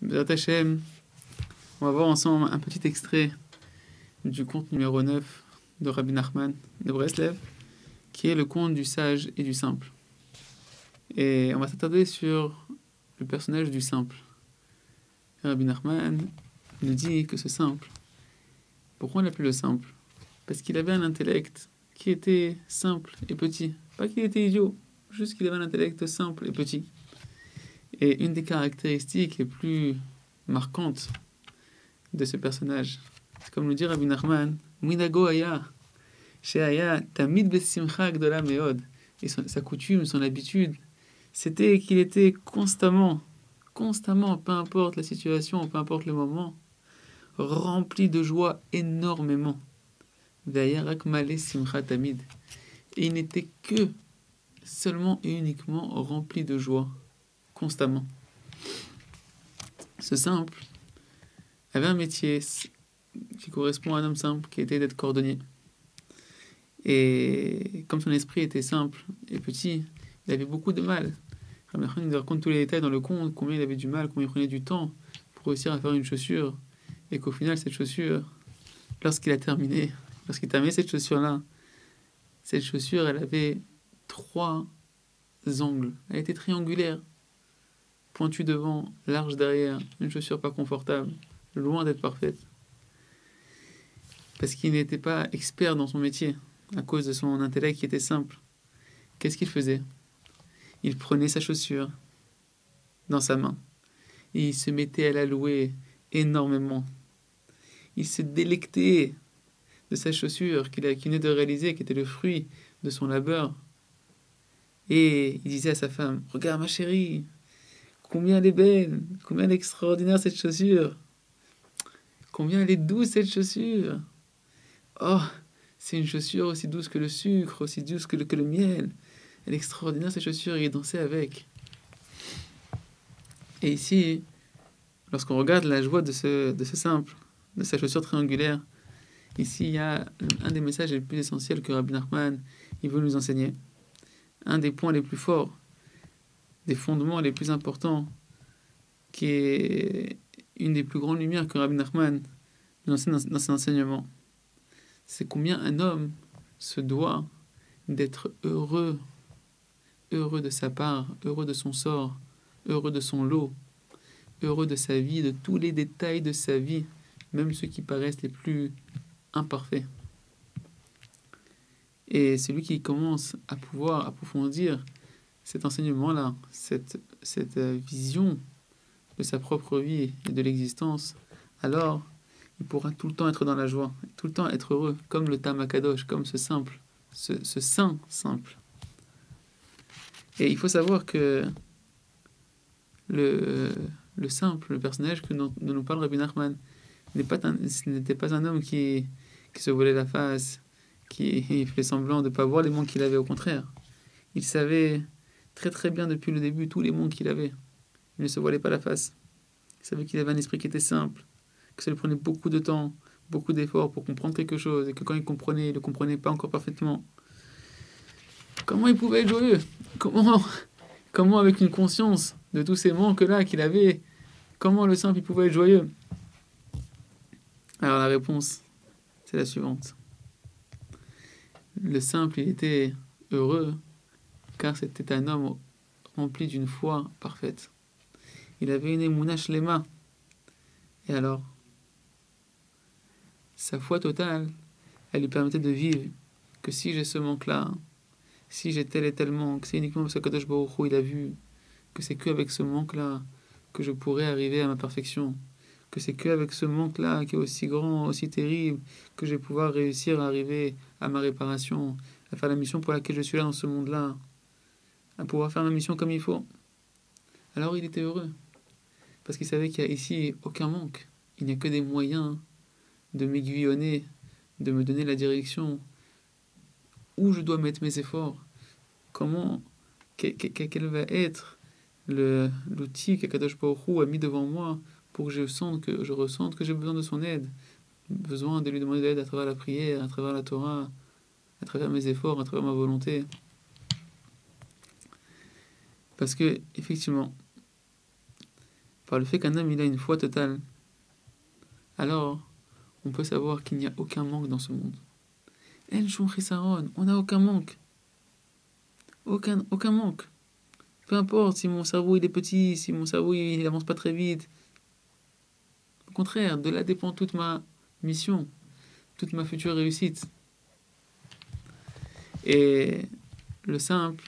Bezrat Hashem, on va voir ensemble un petit extrait du conte numéro 9 de Rabbi Nachman de Breslev, qui est le conte du sage et du simple. Et on va s'attarder sur le personnage du simple. Rabbi Nachman nous dit que ce simple, pourquoi on l'appelle le simple? Parce qu'il avait un intellect qui était simple et petit. Pas qu'il était idiot, juste qu'il avait un intellect simple et petit. Et une des caractéristiques les plus marquantes de ce personnage, c'est comme le dit Rabbi Nachman, Minago aya, sheaya tamid besimcha gdola meod. Et sa coutume, son habitude, c'était qu'il était constamment, peu importe la situation, peu importe le moment, rempli de joie énormément. Ve'ayarak male simcha tamid. Et il n'était que seulement et uniquement rempli de joie, constamment. Ce simple avait un métier qui correspond à un homme simple, qui était d'être cordonnier. Et comme son esprit était simple et petit, il avait beaucoup de mal. Rabbi Nachman nous raconte tous les détails dans le conte, combien il avait du mal, combien il prenait du temps pour réussir à faire une chaussure, et qu'au final, cette chaussure, lorsqu'il terminé cette chaussure-là, cette chaussure, elle avait 3 angles. Elle était triangulaire, pointue devant, large derrière, une chaussure pas confortable, loin d'être parfaite. Parce qu'il n'était pas expert dans son métier, à cause de son intellect qui était simple. Qu'est-ce qu'il faisait? Il prenait sa chaussure dans sa main et il se mettait à la louer énormément. Il se délectait de sa chaussure qu'il venait de réaliser, qui était le fruit de son labeur. Et il disait à sa femme, regarde ma chérie, combien elle est belle, combien elle est extraordinaire cette chaussure, combien elle est douce cette chaussure. Oh, c'est une chaussure aussi douce que le sucre, aussi douce que le miel. Elle est extraordinaire cette chaussure, et il dansait avec. Et ici, lorsqu'on regarde la joie de ce simple, de sa chaussure triangulaire, ici il y a un des messages les plus essentiels que Rabbi Nachman il veut nous enseigner. Un des points les plus forts, des fondements les plus importants, qui est une des plus grandes lumières que Rabbi Nachman nous enseigne dans ses enseignements. C'est combien un homme se doit d'être heureux de sa part, heureux de son sort, heureux de son lot, heureux de sa vie, de tous les détails de sa vie, même ceux qui paraissent les plus imparfaits. Et celui qui commence à pouvoir approfondir cet enseignement-là, cette vision de sa propre vie et de l'existence, alors il pourra tout le temps être dans la joie, tout le temps être heureux, comme le Tam Akadosh, comme ce simple, ce saint simple. Et il faut savoir que le simple, le personnage dont nous parle Rabbi Nachman, ce n'était pas un homme qui se voilait la face, qui fait semblant de ne pas voir les manques qu'il avait. Au contraire, il savait très très bien depuis le début tous les manques qu'il avait. Il ne se voilait pas la face. Il savait qu'il avait un esprit qui était simple, que ça lui prenait beaucoup de temps, beaucoup d'efforts pour comprendre quelque chose, et que quand il comprenait, il ne le comprenait pas encore parfaitement. Comment il pouvait être joyeux? Comment avec une conscience de tous ces manques-là qu'il avait, comment le simple il pouvait être joyeux? Alors la réponse, c'est la suivante. Le simple, il était heureux car c'était un homme rempli d'une foi parfaite. Il avait une émouna shlema. Et alors, sa foi totale, elle lui permettait de vivre que si j'ai ce manque-là, si j'ai tel et tel manque, c'est uniquement parce que Kadosh Baruch Hu, il a vu que c'est qu'avec ce manque-là que je pourrais arriver à ma perfection, que c'est qu'avec ce manque-là qui est aussi grand, aussi terrible, que je vais pouvoir réussir à arriver à ma réparation, à faire la mission pour laquelle je suis là dans ce monde-là, à pouvoir faire ma mission comme il faut. Alors il était heureux, parce qu'il savait qu'il n'y a ici aucun manque. Il n'y a que des moyens de m'aiguillonner, de me donner la direction, où je dois mettre mes efforts, quel va être l'outil que Kadosh Baruch Hu a mis devant moi pour que je ressente que j'ai besoin de son aide, besoin de lui demander d'aide à travers la prière, à travers la Torah, à travers mes efforts, à travers ma volonté. Parce que, effectivement, par le fait qu'un homme il a une foi totale, alors on peut savoir qu'il n'y a aucun manque dans ce monde. En shum chisaron, on n'a aucun manque. Aucun manque. Peu importe si mon cerveau il est petit, si mon cerveau il avance pas très vite. Au contraire, de là dépend toute ma mission, toute ma future réussite. Et le simple,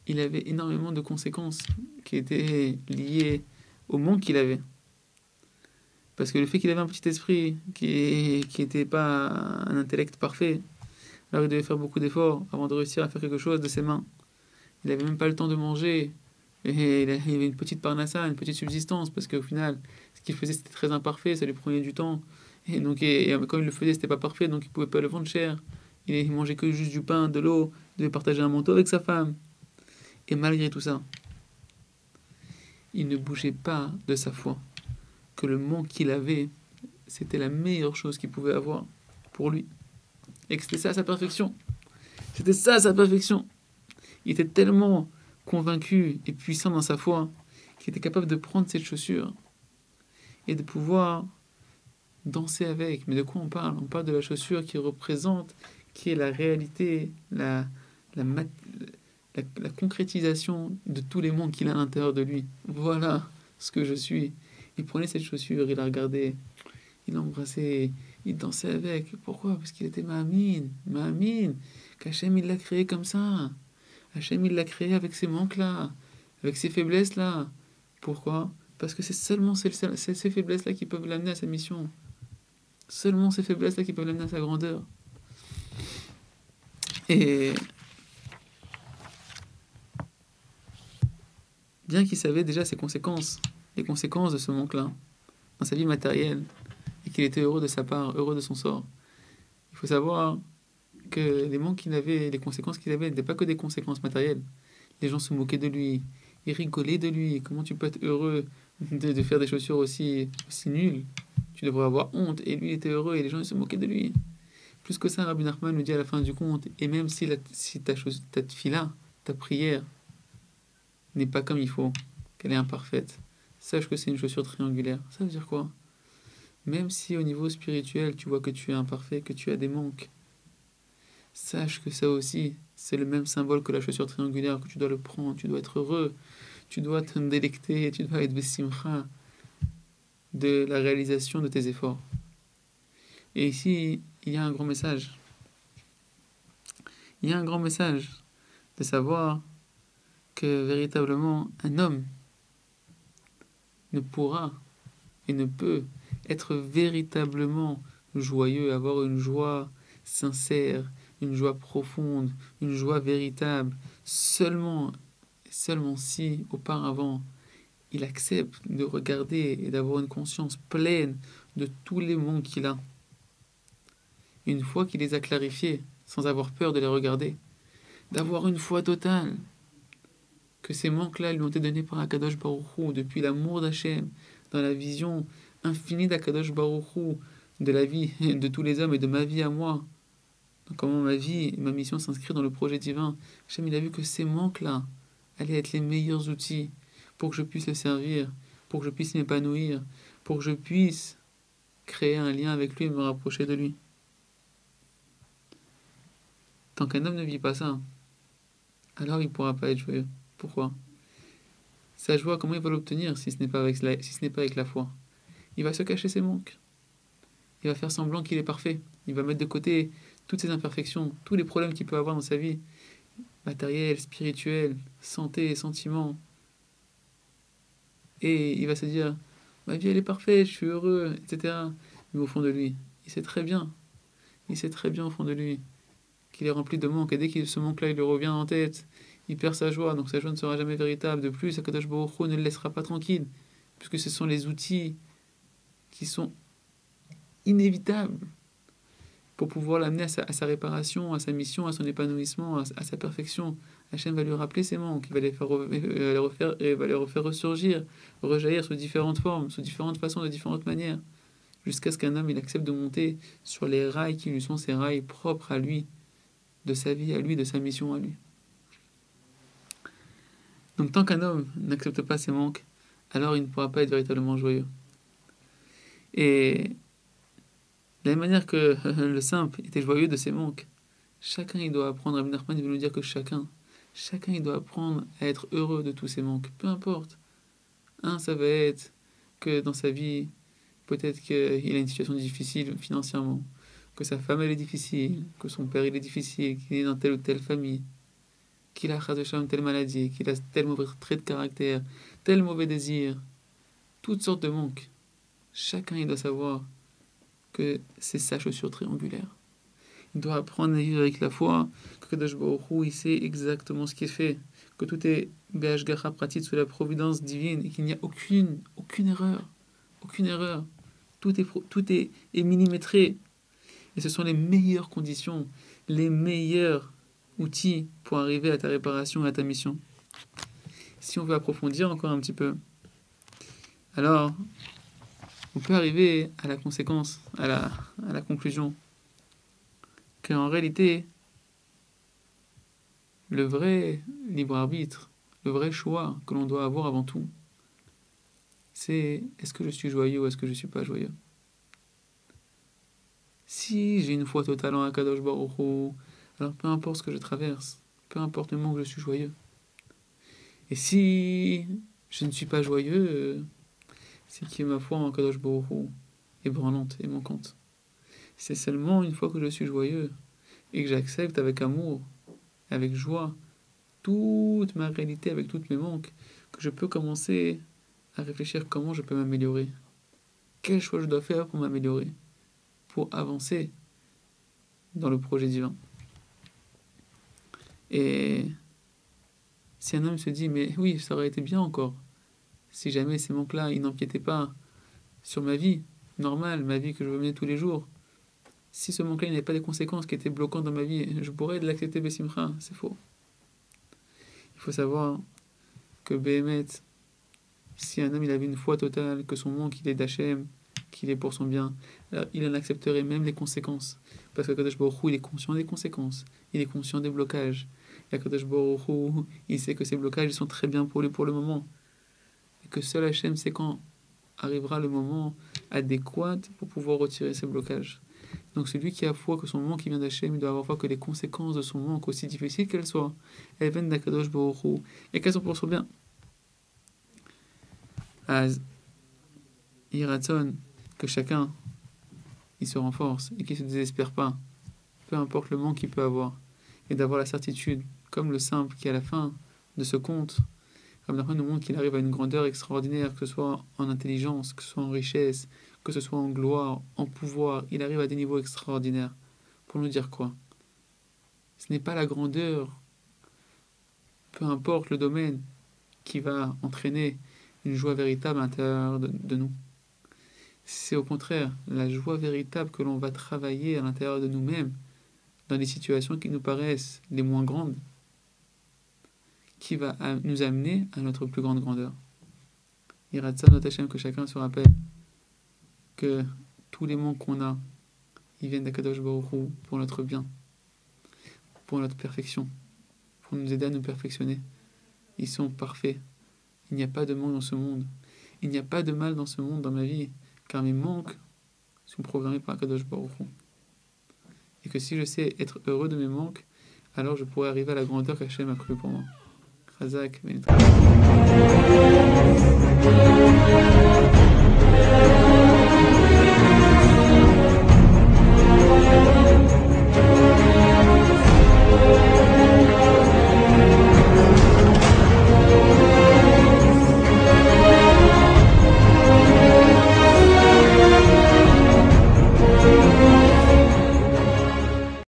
il avait énormément de conséquences qui étaient liées au manque qu'il avait. Parce que le fait qu'il avait un petit esprit, qui était pas un intellect parfait, alors il devait faire beaucoup d'efforts avant de réussir à faire quelque chose de ses mains. Il n'avait même pas le temps de manger. Et il avait une petite parnassa, une petite subsistance, parce qu'au final, ce qu'il faisait, c'était très imparfait, ça lui prenait du temps. Et donc, quand il le faisait, c'était pas parfait, donc il pouvait pas le vendre cher. Il mangeait que juste du pain, de l'eau, il devait partager un manteau avec sa femme. Et malgré tout ça, il ne bougeait pas de sa foi. Que le manque qu'il avait, c'était la meilleure chose qu'il pouvait avoir pour lui. Et que c'était ça sa perfection. C'était ça sa perfection. Il était tellement convaincu et puissant dans sa foi qu'il était capable de prendre cette chaussure et de pouvoir danser avec. Mais de quoi on parle? On parle de la chaussure qui représente, qui est la réalité, la, la concrétisation de tous les mondes qu'il a à l'intérieur de lui. Voilà ce que je suis. Il prenait cette chaussure, il la regardait, il l'embrassait, il dansait avec. Pourquoi? Parce qu'il était Ma'amine, qu'Hachem il l'a créé comme ça. Hachem il l'a créé avec ces manques-là, avec ces faiblesses-là. Pourquoi? Parce que c'est seulement ces faiblesses-là qui peuvent l'amener à sa mission. Seulement ces faiblesses-là qui peuvent l'amener à sa grandeur. Et bien qu'il savait déjà ses conséquences, les conséquences de ce manque-là, dans sa vie matérielle, et qu'il était heureux de sa part, heureux de son sort, il faut savoir que les manques qu'il avait, les conséquences qu'il avait, n'étaient pas que des conséquences matérielles. Les gens se moquaient de lui, ils rigolaient de lui. Comment tu peux être heureux de faire des chaussures aussi nulles? Tu devrais avoir honte. Et lui, il était heureux et les gens ils se moquaient de lui. Plus que ça, Rabbi Nachman nous dit à la fin du compte, et même si ta fila, ta prière, n'est pas comme il faut, qu'elle est imparfaite, sache que c'est une chaussure triangulaire. Ça veut dire quoi? Même si au niveau spirituel, tu vois que tu es imparfait, que tu as des manques, sache que ça aussi, c'est le même symbole que la chaussure triangulaire, que tu dois le prendre, tu dois être heureux, tu dois te délecter, tu dois être bessimcha de la réalisation de tes efforts. Et ici, il y a un grand message. Il y a un grand message de savoir que véritablement un homme ne pourra et ne peut être véritablement joyeux, avoir une joie sincère, une joie profonde, une joie véritable, seulement si auparavant il accepte de regarder et d'avoir une conscience pleine de tous les mondes qu'il a. Une fois qu'il les a clarifiés, sans avoir peur de les regarder, d'avoir une foi totale, que ces manques-là lui ont été donnés par Akadosh Baruch Hu, depuis l'amour d'Hachem, dans la vision infinie d'Akadosh Baruch Hu, de la vie de tous les hommes et de ma vie à moi. Donc comment ma vie et ma mission s'inscrivent dans le projet divin. Hachem, il a vu que ces manques-là allaient être les meilleurs outils pour que je puisse le servir, pour que je puisse m'épanouir, pour que je puisse créer un lien avec lui et me rapprocher de lui. Tant qu'un homme ne vit pas ça, alors il ne pourra pas être joyeux. Pourquoi? Sa joie, comment il va l'obtenir si ce n'est pas avec la foi? Il va se cacher ses manques. Il va faire semblant qu'il est parfait. Il va mettre de côté toutes ses imperfections, tous les problèmes qu'il peut avoir dans sa vie, matériel, spirituel, santé, sentiments. Et il va se dire, ma vie elle est parfaite, je suis heureux, etc. Mais au fond de lui, il sait très bien au fond de lui qu'il est rempli de manques. Et dès que ce manque-là, il lui revient en tête, il perd sa joie, donc sa joie ne sera jamais véritable. De plus, Akadosh Baruch Hu ne le laissera pas tranquille, puisque ce sont les outils qui sont inévitables pour pouvoir l'amener à sa réparation, à sa mission, à son épanouissement, à sa perfection. Hachem va lui rappeler ses manques, il va les refaire ressurgir, rejaillir sous différentes formes, sous différentes façons, de différentes manières, jusqu'à ce qu'un homme il accepte de monter sur les rails qui lui sont ses rails propres à lui, de sa vie à lui, de sa mission à lui. Donc tant qu'un homme n'accepte pas ses manques, alors il ne pourra pas être véritablement joyeux. Et de la même manière que le simple était joyeux de ses manques, chacun il doit apprendre, Rabbi Nachman il veut nous dire que chacun il doit apprendre à être heureux de tous ses manques, peu importe. Ça va être que dans sa vie, peut-être qu'il a une situation difficile financièrement, que sa femme elle est difficile, que son père il est difficile, qu'il est dans telle ou telle famille, qu'il a une telle maladie, qu'il a tel mauvais trait de caractère, tel mauvais désir, toutes sortes de manques. Chacun il doit savoir que c'est sa chaussure triangulaire. Il doit apprendre à vivre avec la foi, que Kadosh Baruch Hu, il sait exactement ce qui est fait, que tout est Be'ashgacha pratique sous la providence divine et qu'il n'y a aucune erreur. Aucune erreur. Tout est millimétré. Et ce sont les meilleures conditions, les meilleurs outils pour arriver à ta réparation et à ta mission. Si on veut approfondir encore un petit peu, alors on peut arriver à la conséquence, à la conclusion, qu'en réalité, le vrai libre arbitre, le vrai choix que l'on doit avoir avant tout, c'est est-ce que je suis joyeux ou est-ce que je ne suis pas joyeux. Si j'ai une foi totale en Akadosh Baruch Hu, alors peu importe ce que je traverse, peu importe le moment que je suis joyeux. Et si je ne suis pas joyeux, c'est que ma foi en Akadosh Baruch Hu est branlante et manquante. C'est seulement une fois que je suis joyeux et que j'accepte avec amour, avec joie, toute ma réalité, avec tous mes manques, que je peux commencer à réfléchir comment je peux m'améliorer. Quel choix je dois faire pour m'améliorer, pour avancer dans le projet divin. Et si un homme se dit, mais oui, ça aurait été bien encore, si jamais ces manques-là, ils n'empiétaient pas sur ma vie normale, ma vie que je veux mener tous les jours, si ce manque-là n'avait pas des conséquences qui étaient bloquantes dans ma vie, je pourrais l'accepter Bessimcha, c'est faux. Il faut savoir que Béhémet, si un homme il avait une foi totale, que son manque il est d'Hachem, qu'il est pour son bien, alors il en accepterait même les conséquences. Parce que Kadosh Baruch Hu, il est conscient des conséquences, il est conscient des blocages. Et Kadosh Baruch Hu, il sait que ces blocages ils sont très bien pour lui pour le moment. Et que seul Hachem sait quand arrivera le moment adéquat pour pouvoir retirer ces blocages. Donc celui qui a foi que son manque vient d'Hachem, il doit avoir foi que les conséquences de son manque, aussi difficiles qu'elles soient, elles viennent d'Akadosh Baruch Hu, et qu'elles sont pour son bien. Az Iratson, que chacun il se renforce et qu'il ne se désespère pas, peu importe le manque qu'il peut avoir, et d'avoir la certitude, comme le simple qui à la fin de ce conte, comme nous montre qu'il arrive à une grandeur extraordinaire, que ce soit en intelligence, que ce soit en richesse, que ce soit en gloire, en pouvoir, il arrive à des niveaux extraordinaires. Pour nous dire quoi? Ce n'est pas la grandeur, peu importe le domaine, qui va entraîner une joie véritable à l'intérieur de nous. C'est au contraire la joie véritable que l'on va travailler à l'intérieur de nous-mêmes, dans des situations qui nous paraissent les moins grandes, qui va nous amener à notre plus grande grandeur. Iratsa notre Hachem, que chacun se rappelle que tous les manques qu'on a, ils viennent d'Akadosh Baruch Hu pour notre bien, pour notre perfection, pour nous aider à nous perfectionner. Ils sont parfaits. Il n'y a pas de manque dans ce monde. Il n'y a pas de mal dans ce monde, dans ma vie, car mes manques sont programmés par Akadosh Baruch Hu. Et que si je sais être heureux de mes manques, alors je pourrai arriver à la grandeur qu'Hachem a cru pour moi. Chazak,